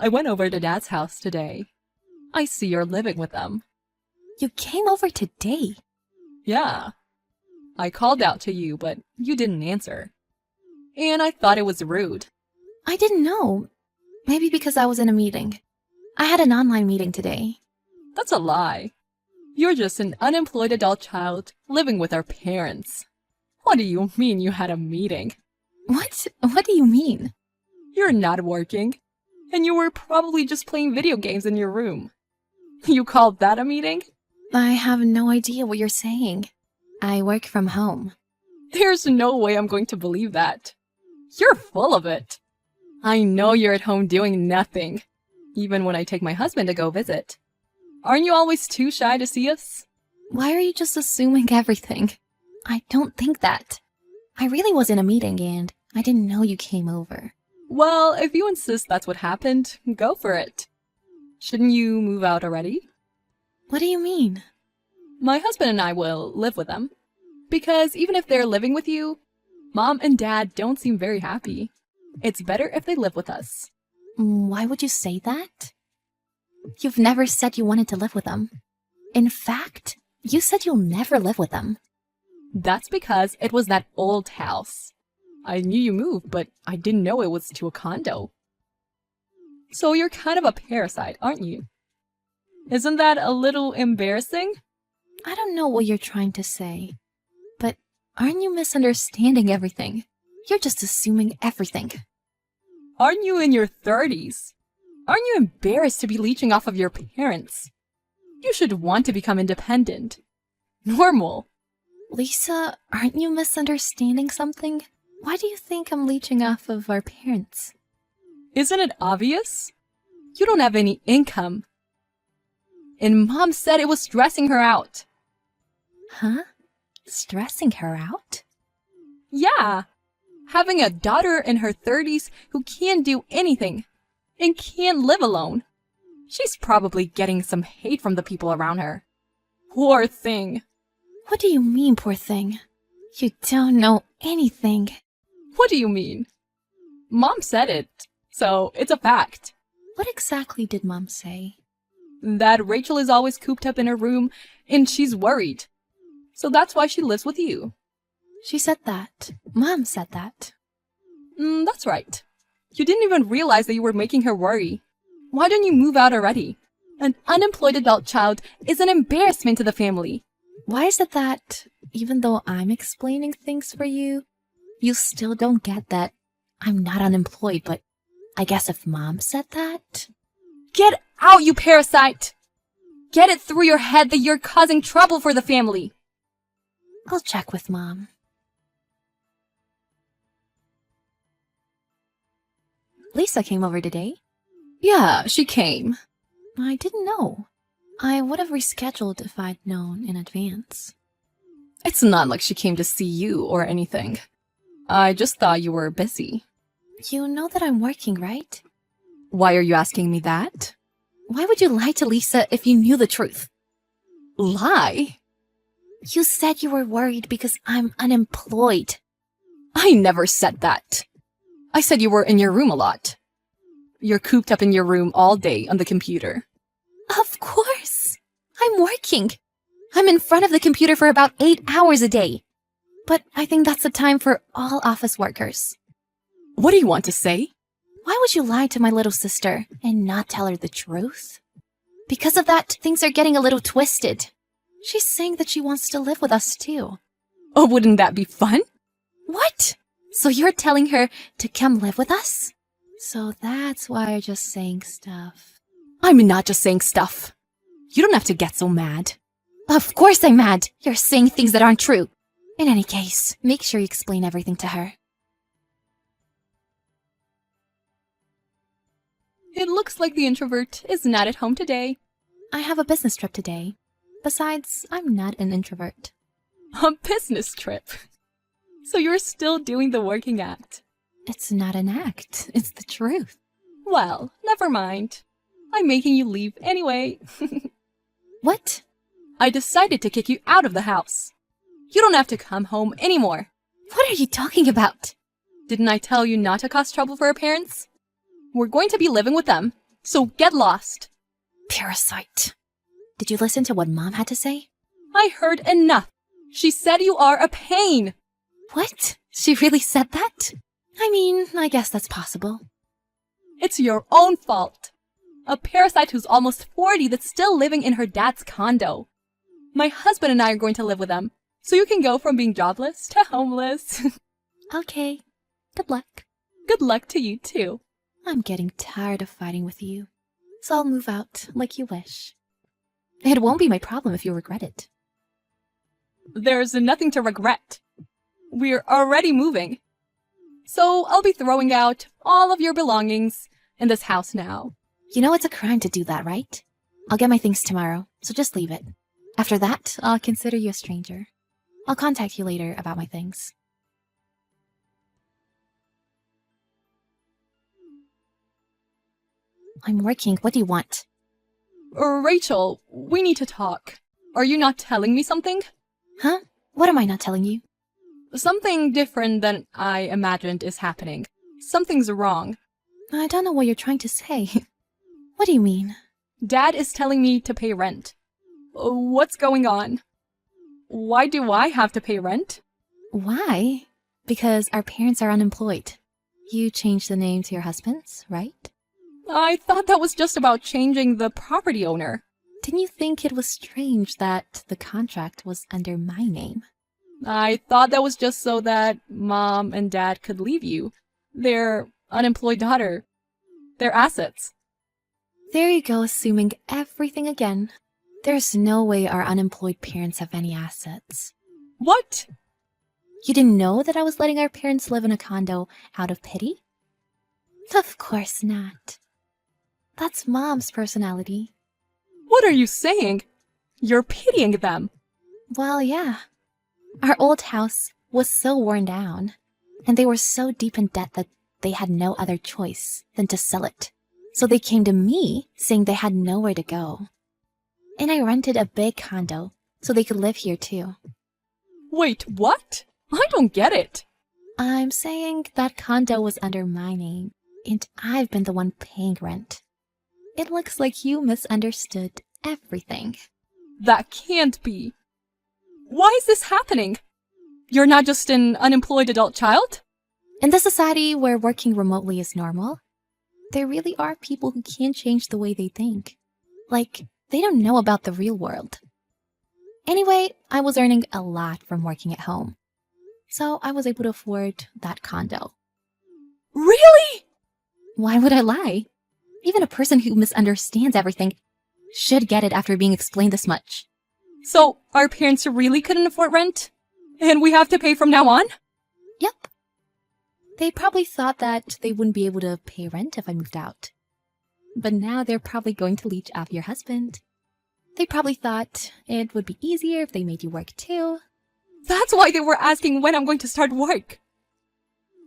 I went over to Dad's house today. I see you're living with them. You came over today? Yeah. I called out to you, but you didn't answer. And I thought it was rude. I didn't know. Maybe because I was in a meeting. I had an online meeting today. That's a lie. You're just an unemployed adult child living with our parents. What do you mean you had a meeting? What? What do you mean? You're not working, and you were probably just playing video games in your room. You called that a meeting? I have no idea what you're saying. I work from home. There's no way I'm going to believe that. You're full of it. I know you're at home doing nothing, even when I take my husband to go visit. Aren't you always too shy to see us? Why are you just assuming everything? I don't think that. I really was in a meeting and I didn't know you came over. Well, if you insist that's what happened, go for it. Shouldn't you move out already? What do you mean? My husband and I will live with them. Because even if they're living with you, Mom and Dad don't seem very happy. It's better if they live with us. Why would you say that? You've never said you wanted to live with them. In fact, you said you'll never live with them. That's because it was that old house. I knew you moved, but I didn't know it was to a condo. So you're kind of a parasite, aren't you? Isn't that a little embarrassing? I don't know what you're trying to say, but aren't you misunderstanding everything? You're just assuming everything. Aren't you in your 30s? Aren't you embarrassed to be leeching off of your parents? You should want to become independent. Normal. Lisa, aren't you misunderstanding something? Why do you think I'm leeching off of our parents? Isn't it obvious? You don't have any income. And Mom said it was stressing her out. Huh? Stressing her out? Yeah. Having a daughter in her 30s who can't do anything and can't live alone. She's probably getting some hate from the people around her. Poor thing. What do you mean, poor thing? You don't know anything. What do you mean? Mom said it, so it's a fact. What exactly did Mom say? That Rachel is always cooped up in her room and she's worried. So that's why she lives with you. She said that. Mom said that. That's right. You didn't even realize that you were making her worry. Why don't you move out already? An unemployed adult child is an embarrassment to the family. Why is it that, even though I'm explaining things for you, you still don't get that I'm not unemployed, but I guess if Mom said that? Get out, you parasite! Get it through your head that you're causing trouble for the family. I'll check with Mom. Lisa came over today. Yeah, she came. I didn't know. I would have rescheduled if I'd known in advance. It's not like she came to see you or anything. I just thought you were busy. You know that I'm working, right? Why are you asking me that? Why would you lie to Lisa if you knew the truth? Lie? You said you were worried because I'm unemployed. I never said that. I said you were in your room a lot. You're cooped up in your room all day on the computer. Of course. I'm working. I'm in front of the computer for about 8 hours a day. But I think that's the time for all office workers. What do you want to say? Why would you lie to my little sister and not tell her the truth? Because of that, things are getting a little twisted. She's saying that she wants to live with us too. Oh, wouldn't that be fun? What? So you're telling her to come live with us? So that's why you're just saying stuff. I'm not just saying stuff. You don't have to get so mad. Of course I'm mad. You're saying things that aren't true. In any case, make sure you explain everything to her. It looks like the introvert is not at home today. I have a business trip today. Besides, I'm not an introvert. A business trip? So you're still doing the working act? It's not an act. It's the truth. Well, never mind. I'm making you leave anyway. What? I decided to kick you out of the house. You don't have to come home anymore. What are you talking about? Didn't I tell you not to cause trouble for our parents? We're going to be living with them, so get lost. Parasite. Did you listen to what Mom had to say? I heard enough. She said you are a pain. What? She really said that? I mean, I guess that's possible. It's your own fault. A parasite who's almost 40 that's still living in her dad's condo. My husband and I are going to live with them, so you can go from being jobless to homeless. Okay. Good luck. Good luck to you too. I'm getting tired of fighting with you, so I'll move out like you wish. It won't be my problem if you regret it. There's nothing to regret. We're already moving. So I'll be throwing out all of your belongings in this house now. You know it's a crime to do that, right? I'll get my things tomorrow, so just leave it. After that, I'll consider you a stranger. I'll contact you later about my things. I'm working. What do you want? Rachel, we need to talk. Are you not telling me something? Huh? What am I not telling you? Something different than I imagined is happening. Something's wrong. I don't know what you're trying to say. What do you mean? Dad is telling me to pay rent. What's going on? Why do I have to pay rent? Why? Because our parents are unemployed. You changed the name to your husband's, right? I thought that was just about changing the property owner. Didn't you think it was strange that the contract was under my name? I thought that was just so that Mom and Dad could leave you. Their unemployed daughter. Their assets. There you go, assuming everything again. There's no way our unemployed parents have any assets. What? You didn't know that I was letting our parents live in a condo out of pity? Of course not. That's Mom's personality. What are you saying? You're pitying them. Well, yeah. Our old house was so worn down, and they were so deep in debt that they had no other choice than to sell it. So they came to me saying they had nowhere to go. And I rented a big condo so they could live here too. Wait, what? I don't get it. I'm saying that condo was under my name, and I've been the one paying rent. It looks like you misunderstood everything. That can't be. Why is this happening? You're not just an unemployed adult child? In the society where working remotely is normal, there really are people who can't change the way they think. Like, they don't know about the real world. Anyway, I was earning a lot from working at home, so I was able to afford that condo. Really? Why would I lie? Even a person who misunderstands everything should get it after being explained this much. So, our parents really couldn't afford rent? And we have to pay from now on? Yep. They probably thought that they wouldn't be able to pay rent if I moved out. But now they're probably going to leech off your husband. They probably thought it would be easier if they made you work too. That's why they were asking when I'm going to start work.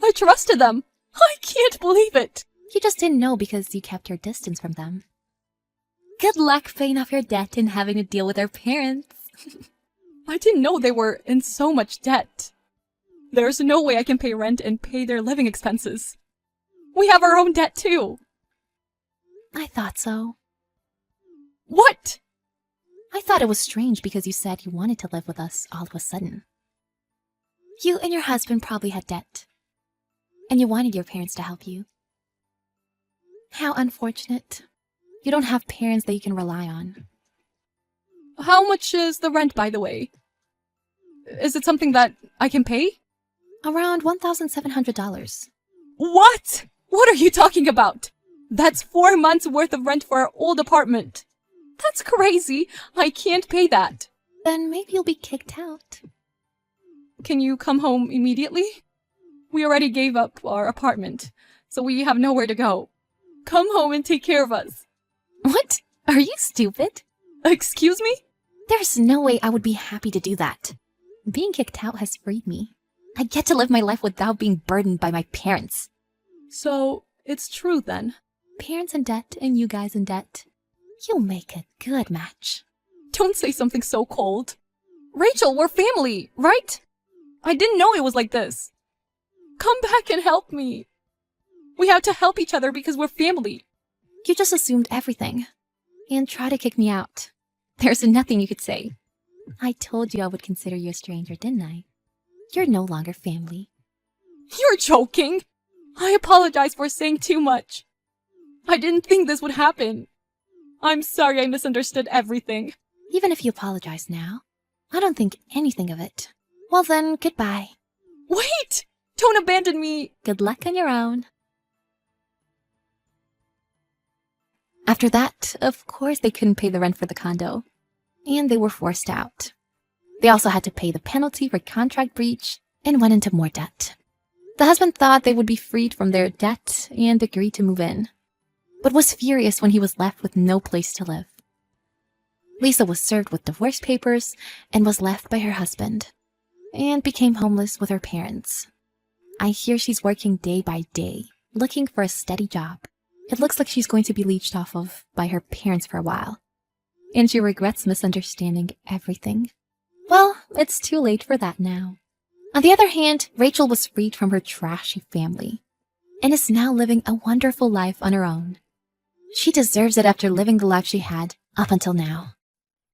I trusted them. I can't believe it. You just didn't know because you kept your distance from them. Good luck paying off your debt and having to deal with our parents. I didn't know they were in so much debt. There's no way I can pay rent and pay their living expenses. We have our own debt too. I thought so. What? I thought it was strange because you said you wanted to live with us all of a sudden. You and your husband probably had debt, and you wanted your parents to help you. How unfortunate. You don't have parents that you can rely on. How much is the rent, by the way? Is it something that I can pay? Around $1,700. What? What are you talking about? That's 4 months worth of rent for our old apartment. That's crazy. I can't pay that. Then maybe you'll be kicked out. Can you come home immediately? We already gave up our apartment, so we have nowhere to go. Come home and take care of us. What? Are you stupid? Excuse me? There's no way I would be happy to do that. Being kicked out has freed me. I get to live my life without being burdened by my parents. So, it's true then. Parents in debt and you guys in debt. You'll make a good match. Don't say something so cold. Rachel, we're family, right? I didn't know it was like this. Come back and help me. We have to help each other because we're family. You just assumed everything and tried to kick me out. There's nothing you could say. I told you I would consider you a stranger, didn't I? You're no longer family. You're joking! I apologize for saying too much. I didn't think this would happen. I'm sorry I misunderstood everything. Even if you apologize now, I don't think anything of it. Well then, goodbye. Wait! Don't abandon me! Good luck on your own. After that, of course they couldn't pay the rent for the condo, and they were forced out. They also had to pay the penalty for contract breach and went into more debt. The husband thought they would be freed from their debt and agreed to move in, but was furious when he was left with no place to live. Lisa was served with divorce papers and was left by her husband, and became homeless with her parents. I hear she's working day by day, looking for a steady job. It looks like she's going to be leeched off of by her parents for a while, and she regrets misunderstanding everything. Well, it's too late for that now. On the other hand, Rachel was freed from her trashy family and is now living a wonderful life on her own. She deserves it after living the life she had up until now.